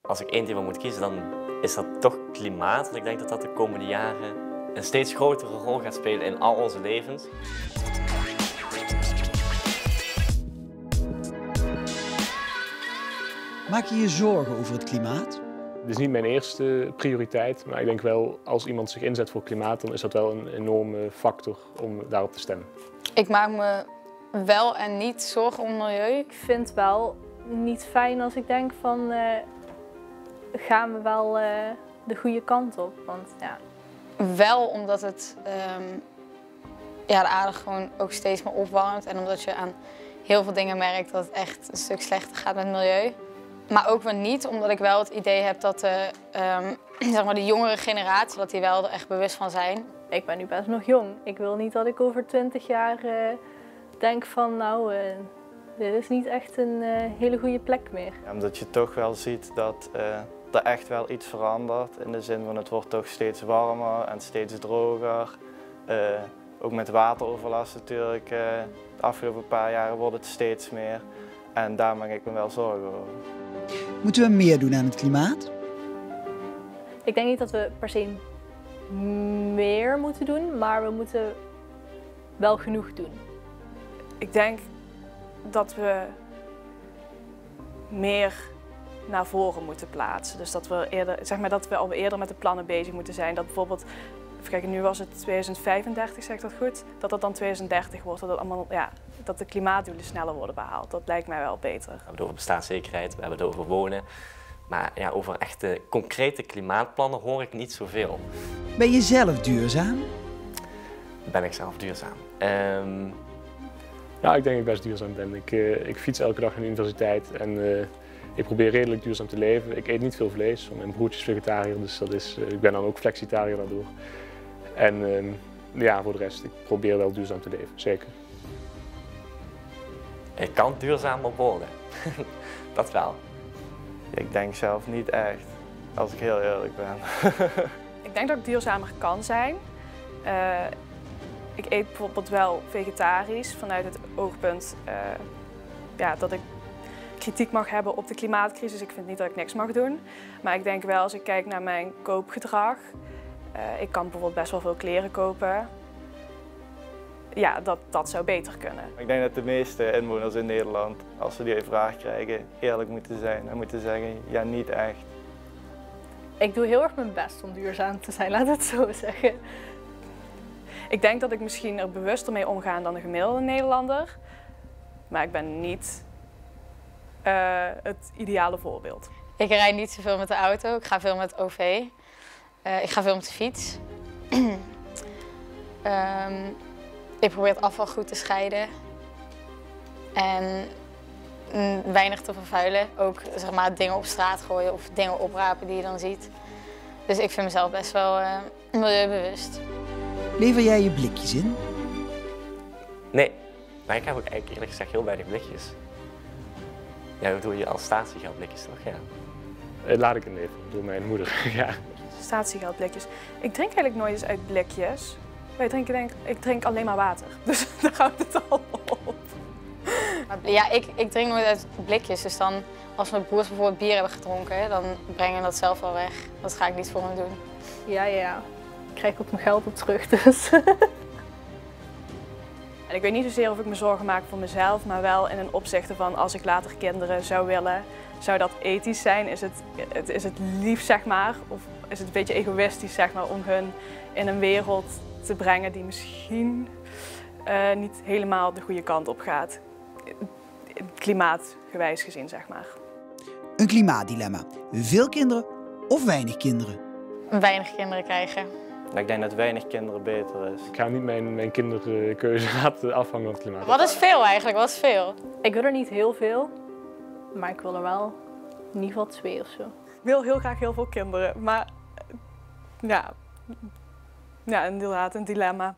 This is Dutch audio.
Als ik één thema moet kiezen, dan is dat toch klimaat. Want ik denk dat dat de komende jaren een steeds grotere rol gaat spelen in al onze levens. Maak je je zorgen over het klimaat? Het is niet mijn eerste prioriteit, maar ik denk wel als iemand zich inzet voor klimaat, dan is dat wel een enorme factor om daarop te stemmen. Ik maak me wel en niet zorgen om milieu. Ik vind het wel niet fijn als ik denk van gaan we wel de goede kant op. Want, ja. Wel omdat het de aarde gewoon ook steeds meer opwarmt en omdat je aan heel veel dingen merkt dat het echt een stuk slechter gaat met het milieu. Maar ook weer niet, omdat ik wel het idee heb dat zeg maar de jongere generatie dat die wel er echt bewust van zijn. Ik ben nu best nog jong. Ik wil niet dat ik over 20 jaar denk van nou, dit is niet echt een hele goede plek meer. Ja, omdat je toch wel ziet dat er echt wel iets verandert. In de zin van het wordt toch steeds warmer en steeds droger. Ook met wateroverlast natuurlijk. De afgelopen paar jaren wordt het steeds meer. En daar maak ik me wel zorgen over. Moeten we meer doen aan het klimaat? Ik denk niet dat we per se meer moeten doen, maar we moeten wel genoeg doen. Ik denk dat we meer naar voren moeten plaatsen. Dus dat we eerder, zeg maar, dat we al eerder met de plannen bezig moeten zijn. Dat bijvoorbeeld, even kijken, nu was het 2035, zeg ik dat goed? Dat het dan 2030 wordt, dat, het allemaal, ja, dat de klimaatdoelen sneller worden behaald. Dat lijkt mij wel beter. We hebben het over bestaanszekerheid, we hebben het over wonen. Maar ja, over echte concrete klimaatplannen hoor ik niet zoveel. Ben je zelf duurzaam? Ben ik zelf duurzaam? Ja, ik denk dat ik best duurzaam ben. Ik fiets elke dag naar de universiteit en ik probeer redelijk duurzaam te leven. Ik eet niet veel vlees, want mijn broertje is vegetariër, dus ik ben dan ook flexitariër daardoor. En ja, voor de rest, ik probeer wel duurzaam te leven, zeker. Ik kan duurzamer worden, dat wel. Ik denk zelf niet echt, als ik heel eerlijk ben. Ik denk dat ik duurzamer kan zijn. Ik eet bijvoorbeeld wel vegetarisch vanuit het oogpunt ja, dat ik kritiek mag hebben op de klimaatcrisis. Ik vind niet dat ik niks mag doen. Maar ik denk wel, als ik kijk naar mijn koopgedrag, ik kan bijvoorbeeld best wel veel kleren kopen. Ja, dat zou beter kunnen. Ik denk dat de meeste inwoners in Nederland, als ze die vraag krijgen, eerlijk moeten zijn en moeten zeggen, ja, niet echt. Ik doe heel erg mijn best om duurzaam te zijn, laat het zo zeggen. Ik denk dat ik misschien er bewuster mee omga dan de gemiddelde Nederlander. Maar ik ben niet het ideale voorbeeld. Ik rijd niet zoveel met de auto, ik ga veel met OV. Ik ga veel met de fiets. Ik probeer het afval goed te scheiden. En weinig te vervuilen. Ook zeg maar, dingen op straat gooien of dingen oprapen die je dan ziet. Dus ik vind mezelf best wel milieubewust. Lever jij je blikjes in? Nee, maar ik heb ook eigenlijk eerlijk gezegd heel weinig blikjes. Ja, dat doe je als statiegeldblikjes toch? Ja. Laat ik inleveren door mijn moeder, ja. Statiegeldblikjes. Ik drink eigenlijk nooit eens uit blikjes. Ik drink alleen maar water. Dus daar houdt het al op. Ja, ik drink nooit uit blikjes. Dus dan, als mijn broers bijvoorbeeld bier hebben gedronken, dan brengen we dat zelf wel weg. Dat ga ik niet voor hen doen. Ja. Ik krijg ook mijn geld op terug, dus. En ik weet niet zozeer of ik me zorgen maak voor mezelf, maar wel in een opzichte van als ik later kinderen zou willen, zou dat ethisch zijn? Is het lief, zeg maar, of is het een beetje egoïstisch, zeg maar, om hun in een wereld te brengen die misschien niet helemaal de goede kant op gaat. Klimaatgewijs gezien, zeg maar. Een klimaatdilemma. Veel kinderen of weinig kinderen? Weinig kinderen krijgen. Ik denk dat weinig kinderen beter is. Ik ga niet mijn kinderkeuze laten afhangen van het klimaat. Wat is veel eigenlijk? Wat is veel? Ik wil er niet heel veel, maar ik wil er wel in ieder geval 2 of zo. Ik wil heel graag heel veel kinderen, maar ja, inderdaad, een dilemma.